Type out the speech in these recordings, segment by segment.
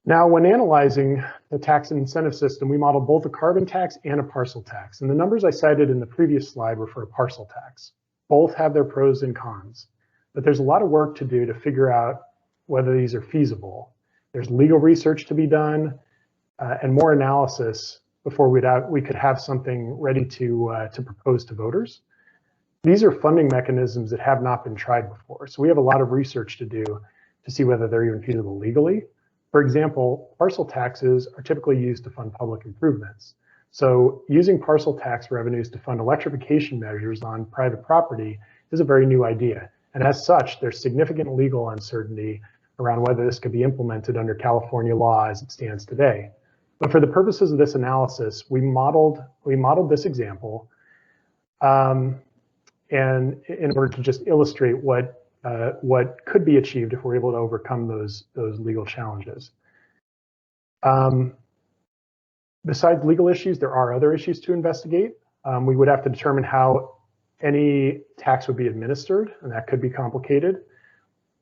Now, when analyzing the tax and incentive system, we modeled both a carbon tax and a parcel tax. And the numbers I cited in the previous slide were for a parcel tax. Both have their pros and cons, but there's a lot of work to do to figure out whether these are feasible. There's legal research to be done and more analysis before we could have something ready to propose to voters. These are funding mechanisms that have not been tried before. So we have a lot of research to do to see whether they're even feasible legally. For example, parcel taxes are typically used to fund public improvements. So using parcel tax revenues to fund electrification measures on private property is a very new idea. And as such, there's significant legal uncertainty around whether this could be implemented under California law as it stands today. But for the purposes of this analysis, we modeled this example, and in order to just illustrate what could be achieved if we're able to overcome those legal challenges. Besides legal issues, there are other issues to investigate. We would have to determine how any tax would be administered, and that could be complicated.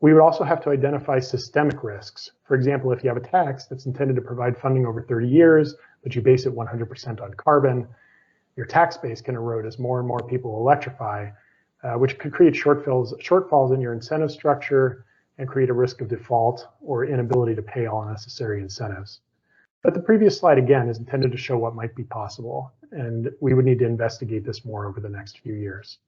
We would also have to identify systemic risks. For example, if you have a tax that's intended to provide funding over 30 years, but you base it 100% on carbon, your tax base can erode as more and more people electrify, which could create shortfalls in your incentive structure and create a risk of default or inability to pay all necessary incentives. But the previous slide, again, is intended to show what might be possible, and we would need to investigate this more over the next few years.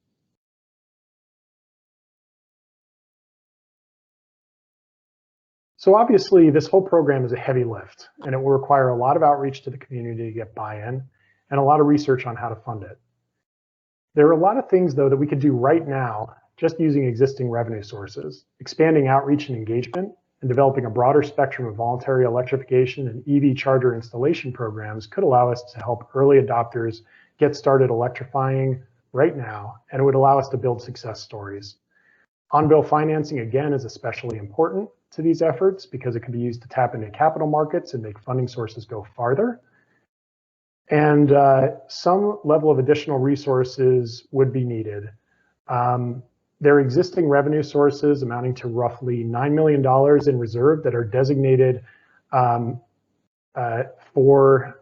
So obviously, this whole program is a heavy lift, and it will require a lot of outreach to the community to get buy-in and a lot of research on how to fund it. There are a lot of things, though, that we could do right now just using existing revenue sources. Expanding outreach and engagement and developing a broader spectrum of voluntary electrification and EV charger installation programs could allow us to help early adopters get started electrifying right now, and it would allow us to build success stories. On-bill financing, again, is especially important to these efforts because it can be used to tap into capital markets and make funding sources go farther. And some level of additional resources would be needed. There are existing revenue sources amounting to roughly $9 million in reserve that are designated for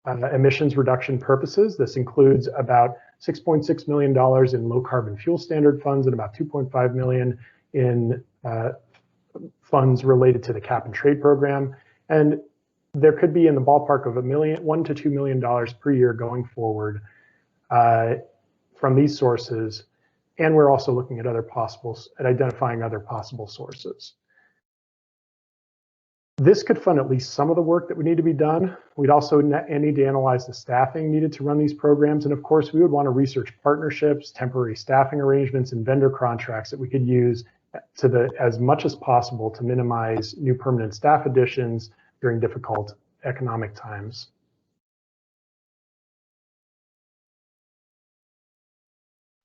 emissions reduction purposes. This includes about $6.6 million in low carbon fuel standard funds and about $2.5 million in funds related to the cap and trade program. And there could be in the ballpark of $1 to $2 million per year going forward from these sources. And we're also looking at identifying other possible sources. This could fund at least some of the work that would need to be done. We'd also need to analyze the staffing needed to run these programs. And of course, we would want to research partnerships, temporary staffing arrangements, and vendor contracts that we could use as much as possible to minimize new permanent staff additions during difficult economic times.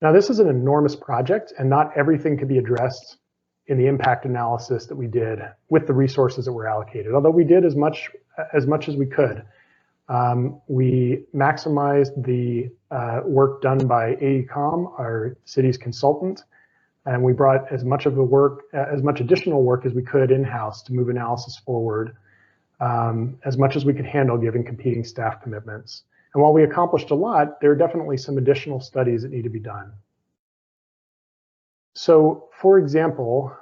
Now, this is an enormous project, and not everything could be addressed in the impact analysis that we did with the resources that were allocated, although we did as much as we could. We maximized the work done by AECOM, our city's consultant, and we brought as much additional work as we could in-house to move analysis forward, as much as we could handle given competing staff commitments. And while we accomplished a lot, there are definitely some additional studies that need to be done. So, for example,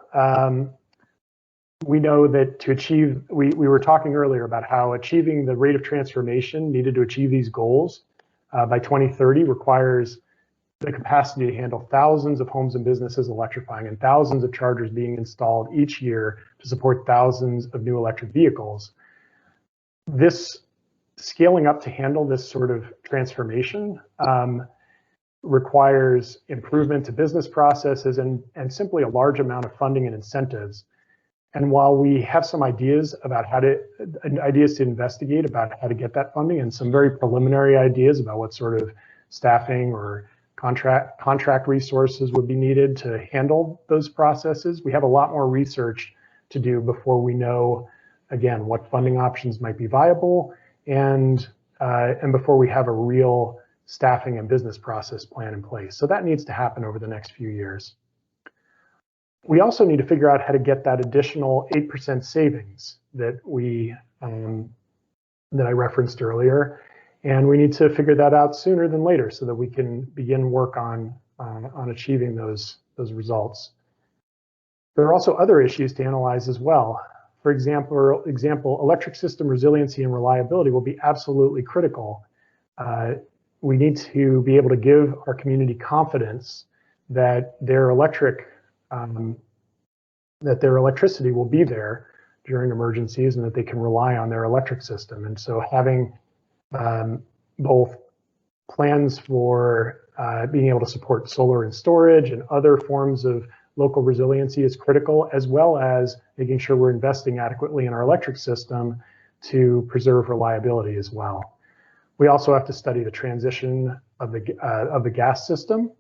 we know that to achieve, we were talking earlier about how achieving the rate of transformation needed to achieve these goals by 2030 requires the capacity to handle thousands of homes and businesses electrifying and thousands of chargers being installed each year to support thousands of new electric vehicles. This scaling up to handle this sort of transformation requires improvement to business processes and simply a large amount of funding and incentives. And while we have some ideas to investigate about how to get that funding and some very preliminary ideas about what sort of staffing or contract resources would be needed to handle those processes, we have a lot more research to do before we know, again, what funding options might be viable and before we have a real staffing and business process plan in place. So that needs to happen over the next few years. We also need to figure out how to get that additional 8% savings that that I referenced earlier, and we need to figure that out sooner than later so that we can begin work on achieving those results. There are also other issues to analyze as well. For example, electric system resiliency and reliability will be absolutely critical. We need to be able to give our community confidence that their electricity will be there during emergencies and that they can rely on their electric system. And so having both plans for being able to support solar and storage and other forms of local resiliency is critical, as well as making sure we're investing adequately in our electric system to preserve reliability as well. We also have to study the transition of the gas system.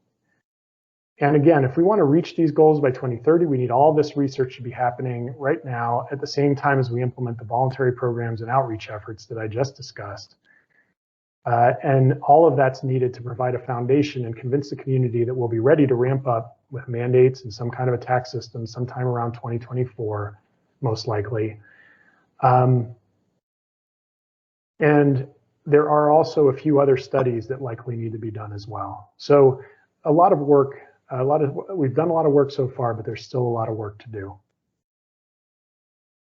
And again, if we want to reach these goals by 2030, we need all this research to be happening right now at the same time as we implement the voluntary programs and outreach efforts that I just discussed. And all of that's needed to provide a foundation and convince the community that we'll be ready to ramp up with mandates and some kind of a tax system sometime around 2024, most likely. And there are also a few other studies that likely need to be done as well. So a lot of work, we've done a lot of work so far, but there's still a lot of work to do.